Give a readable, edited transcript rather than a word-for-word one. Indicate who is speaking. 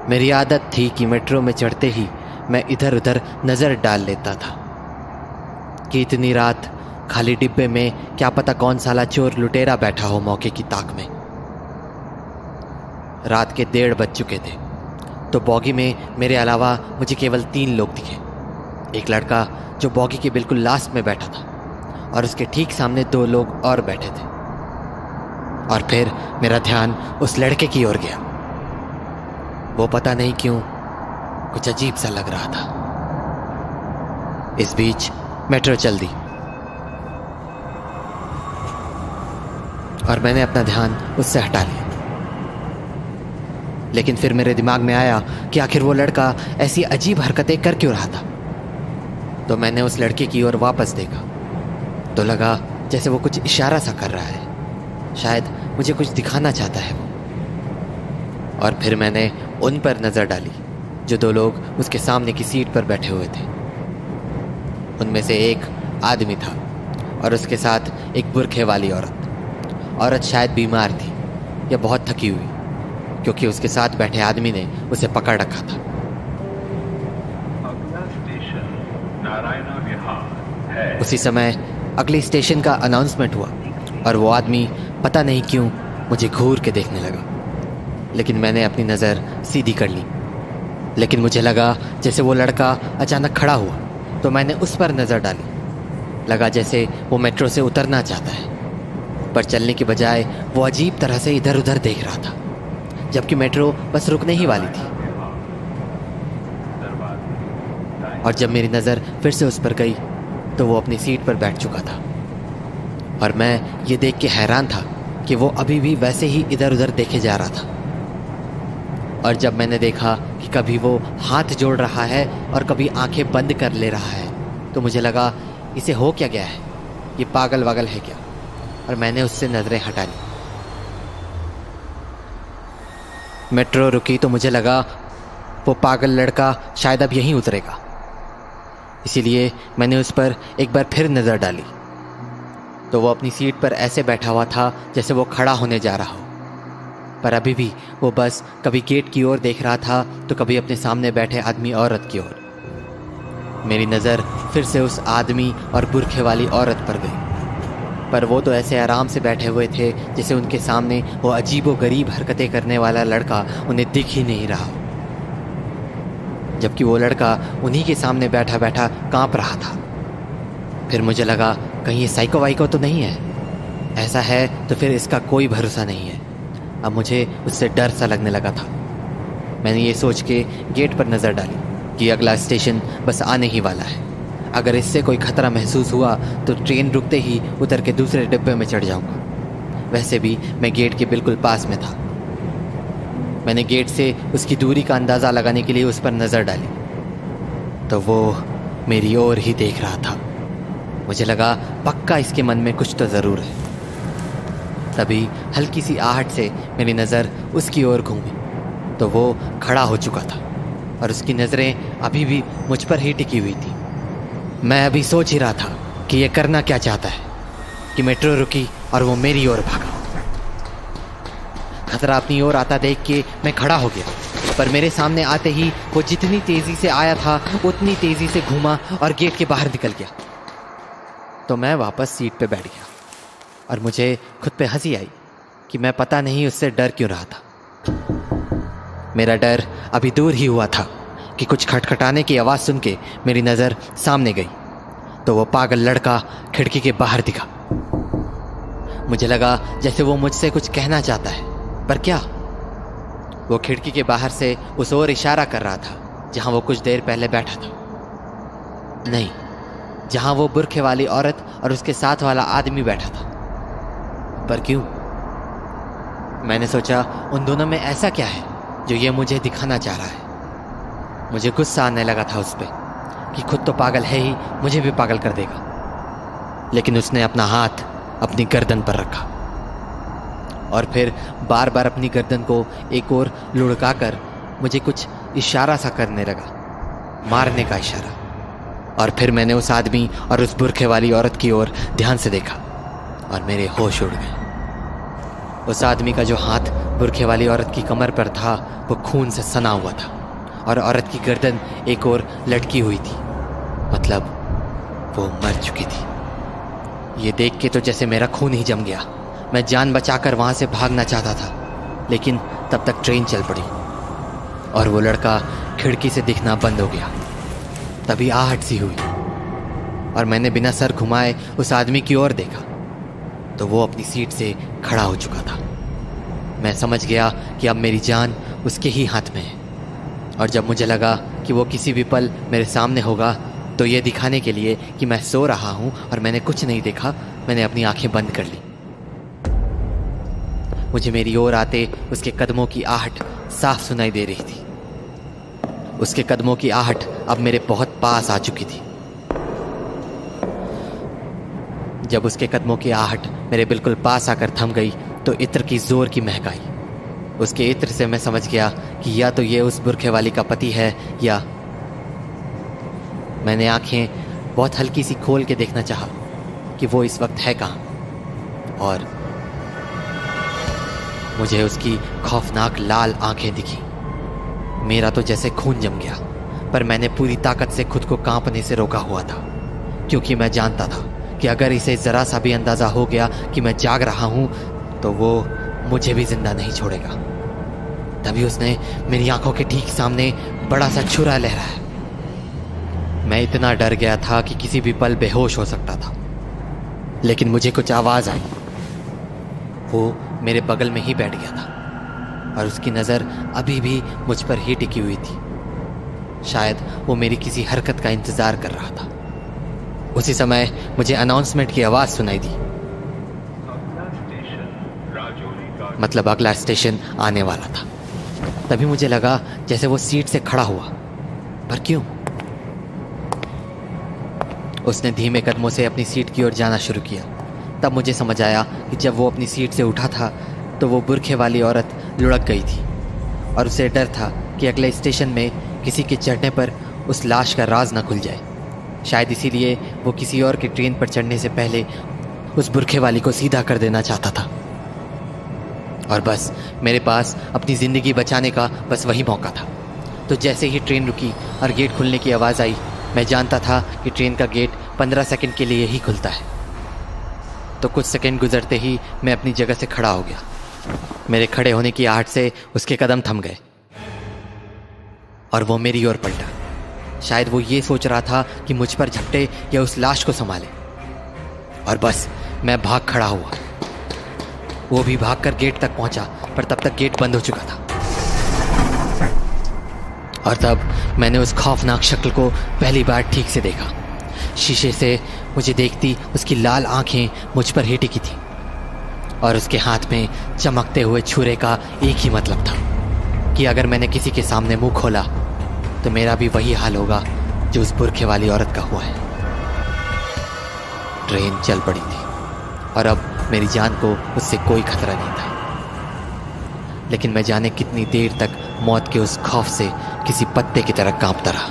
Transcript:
Speaker 1: मेरी आदत थी कि मेट्रो में चढ़ते ही मैं इधर उधर नज़र डाल लेता था कि इतनी रात खाली डिब्बे में क्या पता कौन साला चोर लुटेरा बैठा हो मौके की ताक में। रात के 1:30 बज चुके थे तो बॉगी में मेरे अलावा मुझे केवल 3 लोग दिखे। एक लड़का जो बॉगी के बिल्कुल लास्ट में बैठा था और उसके ठीक सामने 2 लोग और बैठे थे। और फिर मेरा ध्यान उस लड़के की ओर गया। वो पता नहीं क्यों कुछ अजीब सा लग रहा था। इस बीच मेट्रो चल दी और मैंने अपना ध्यान उससे हटा लिया। लेकिन फिर मेरे दिमाग में आया कि आखिर वो लड़का ऐसी अजीब हरकतें कर क्यों रहा था। तो मैंने उस लड़के की ओर वापस देखा तो लगा जैसे वो कुछ इशारा सा कर रहा है, शायद मुझे कुछ दिखाना चाहता है वो। और फिर मैंने उन पर नज़र डाली जो 2 लोग उसके सामने की सीट पर बैठे हुए थे। उनमें से एक आदमी था और उसके साथ एक बुरखे वाली औरत शायद बीमार थी या बहुत थकी हुई, क्योंकि उसके साथ बैठे आदमी ने उसे पकड़ रखा था।
Speaker 2: अगला स्टेशन नारायणा विहार है।
Speaker 1: उसी समय अगले स्टेशन का अनाउंसमेंट हुआ और वो आदमी पता नहीं क्यों मुझे घूर के देखने लगा। लेकिन मैंने अपनी नज़र सीधी कर ली। लेकिन मुझे लगा जैसे वो लड़का अचानक खड़ा हुआ तो मैंने उस पर नज़र डाली। लगा जैसे वो मेट्रो से उतरना चाहता है, पर चलने की बजाय वो अजीब तरह से इधर उधर देख रहा था, जबकि मेट्रो बस रुकने ही वाली थी। और जब मेरी नज़र फिर से उस पर गई तो वो अपनी सीट पर बैठ चुका था और मैं ये देख के हैरान था कि वो अभी भी वैसे ही इधर उधर देखे जा रहा था। और जब मैंने देखा कि कभी वो हाथ जोड़ रहा है और कभी आंखें बंद कर ले रहा है तो मुझे लगा इसे हो क्या गया है, ये पागल वागल है क्या। और मैंने उससे नज़रें हटा ली। मेट्रो रुकी तो मुझे लगा वो पागल लड़का शायद अब यहीं उतरेगा, इसीलिए मैंने उस पर एक बार फिर नज़र डाली तो वो अपनी सीट पर ऐसे बैठा हुआ था जैसे वो खड़ा होने जा रहा हो। पर अभी भी वो बस कभी गेट की ओर देख रहा था तो कभी अपने सामने बैठे आदमी औरत की ओर। मेरी नज़र फिर से उस आदमी और बुरखे वाली औरत पर गई, पर वो तो ऐसे आराम से बैठे हुए थे जैसे उनके सामने वो अजीबो गरीब हरकतें करने वाला लड़का उन्हें दिख ही नहीं रहा, जबकि वो लड़का उन्हीं के सामने बैठा बैठा कांप रहा था। फिर मुझे लगा कहीं ये साइको वाइको तो नहीं है। ऐसा है तो फिर इसका कोई भरोसा नहीं है। अब मुझे उससे डर सा लगने लगा था। मैंने ये सोच के गेट पर नज़र डाली कि अगला स्टेशन बस आने ही वाला है। अगर इससे कोई खतरा महसूस हुआ तो ट्रेन रुकते ही उतर के दूसरे डिब्बे में चढ़ जाऊंगा। वैसे भी मैं गेट के बिल्कुल पास में था। मैंने गेट से उसकी दूरी का अंदाज़ा लगाने के लिए उस पर नज़र डाली तो वो मेरी ओर ही देख रहा था। मुझे लगा पक्का इसके मन में कुछ तो ज़रूर है। तभी हल्की सी आहट से मेरी नज़र उसकी ओर घूमी तो वो खड़ा हो चुका था और उसकी नज़रें अभी भी मुझ पर ही टिकी हुई थी। मैं अभी सोच ही रहा था कि ये करना क्या चाहता है कि मेट्रो रुकी और वो मेरी ओर भागा। खतरा अपनी ओर आता देख के मैं खड़ा हो गया, पर मेरे सामने आते ही वो जितनी तेज़ी से आया था उतनी तेज़ी से घूमा और गेट के बाहर निकल गया। तो मैं वापस सीट पे बैठ गया और मुझे खुद पे हंसी आई कि मैं पता नहीं उससे डर क्यों रहा था। मेरा डर अभी दूर ही हुआ था कि कुछ खटखटाने की आवाज़ सुन के मेरी नज़र सामने गई तो वो पागल लड़का खिड़की के बाहर दिखा। मुझे लगा जैसे वो मुझसे कुछ कहना चाहता है, पर क्या। वो खिड़की के बाहर से उस ओर इशारा कर रहा था जहाँ वो कुछ देर पहले बैठा था, नहीं जहाँ वो बुरखे वाली औरत और उसके साथ वाला आदमी बैठा था। पर क्यों? मैंने सोचा उन दोनों में ऐसा क्या है जो ये मुझे दिखाना चाह रहा है। मुझे गुस्सा आने लगा था उस पर कि खुद तो पागल है ही, मुझे भी पागल कर देगा। लेकिन उसने अपना हाथ अपनी गर्दन पर रखा और फिर बार बार अपनी गर्दन को एक ओर लुढ़काकर मुझे कुछ इशारा सा करने लगा, मारने का इशारा। और फिर मैंने उस आदमी और उस बुरखे वाली औरत की ओर ध्यान से देखा और मेरे होश उड़ गए। उस आदमी का जो हाथ बुरखे वाली औरत की कमर पर था वो खून से सना हुआ था और औरत की गर्दन एक ओर लटकी हुई थी, मतलब वो मर चुकी थी। ये देख के तो जैसे मेरा खून ही जम गया। मैं जान बचाकर वहां से भागना चाहता था, लेकिन तब तक ट्रेन चल पड़ी और वो लड़का खिड़की से दिखना बंद हो गया। तभी आहट सी हुई और मैंने बिना सर घुमाए उस आदमी की ओर देखा तो वो अपनी सीट से खड़ा हो चुका था। मैं समझ गया कि अब मेरी जान उसके ही हाथ में है, और जब मुझे लगा कि वो किसी भी पल मेरे सामने होगा तो ये दिखाने के लिए कि मैं सो रहा हूं और मैंने कुछ नहीं देखा, मैंने अपनी आंखें बंद कर ली। मुझे मेरी ओर आते उसके कदमों की आहट साफ सुनाई दे रही थी। उसके कदमों की आहट अब मेरे बहुत पास आ चुकी थी। जब उसके कदमों की आहट मेरे बिल्कुल पास आकर थम गई तो इत्र की जोर की महक आई। उसके इत्र से मैं समझ गया कि या तो ये उस बुरखे वाली का पति है या। मैंने आंखें बहुत हल्की सी खोल के देखना चाहा कि वो इस वक्त है कहाँ, और मुझे उसकी खौफनाक लाल आंखें दिखी। मेरा तो जैसे खून जम गया, पर मैंने पूरी ताकत से खुद को कांपने से रोका हुआ था, क्योंकि मैं जानता था कि अगर इसे जरा सा भी अंदाजा हो गया कि मैं जाग रहा हूं तो वो मुझे भी जिंदा नहीं छोड़ेगा। तभी उसने मेरी आंखों के ठीक सामने बड़ा सा छुरा लहराया। मैं इतना डर गया था कि किसी भी पल बेहोश हो सकता था, लेकिन मुझे कुछ आवाज आई। वो मेरे बगल में ही बैठ गया था और उसकी नज़र अभी भी मुझ पर ही टिकी हुई थी। शायद वो मेरी किसी हरकत का इंतजार कर रहा था। उसी समय मुझे अनाउंसमेंट की आवाज सुनाई दी,
Speaker 2: अगला स्टेशन राजौरी का
Speaker 1: मतलब अगला स्टेशन आने वाला था। तभी मुझे लगा जैसे वो सीट से खड़ा हुआ, पर क्यों? उसने धीमे कदमों से अपनी सीट की ओर जाना शुरू किया। तब मुझे समझ आया कि जब वो अपनी सीट से उठा था तो वो बुरखे वाली औरत लुढ़क गई थी और उसे डर था कि अगले स्टेशन में किसी के चढ़ने पर उस लाश का राज न खुल जाए। शायद इसीलिए वो किसी और की ट्रेन पर चढ़ने से पहले उस बुरखे वाली को सीधा कर देना चाहता था। और बस मेरे पास अपनी ज़िंदगी बचाने का बस वही मौका था। तो जैसे ही ट्रेन रुकी और गेट खुलने की आवाज़ आई, मैं जानता था कि ट्रेन का गेट 15 सेकंड के लिए ही खुलता है। तो कुछ सेकंड गुजरते ही मैं अपनी जगह से खड़ा हो गया। मेरे खड़े होने की आहट से उसके कदम थम गए और वो मेरी ओर पलटा। शायद वो ये सोच रहा था कि मुझ पर झपटे या उस लाश को संभाले। और बस मैं भाग खड़ा हुआ। वो भी भागकर गेट तक पहुंचा, पर तब तक गेट बंद हो चुका था। और तब मैंने उस खौफनाक शक्ल को पहली बार ठीक से देखा। शीशे से मुझे देखती उसकी लाल आंखें मुझ पर ही टिकी थी और उसके हाथ में चमकते हुए छुरे का एक ही मतलब था कि अगर मैंने किसी के सामने मुंह खोला तो मेरा भी वही हाल होगा जो उस बुरखे वाली औरत का हुआ है। ट्रेन चल पड़ी थी और अब मेरी जान को उससे कोई खतरा नहीं था, लेकिन मैं जाने कितनी देर तक मौत के उस खौफ से किसी पत्ते की तरह कांपता रहा।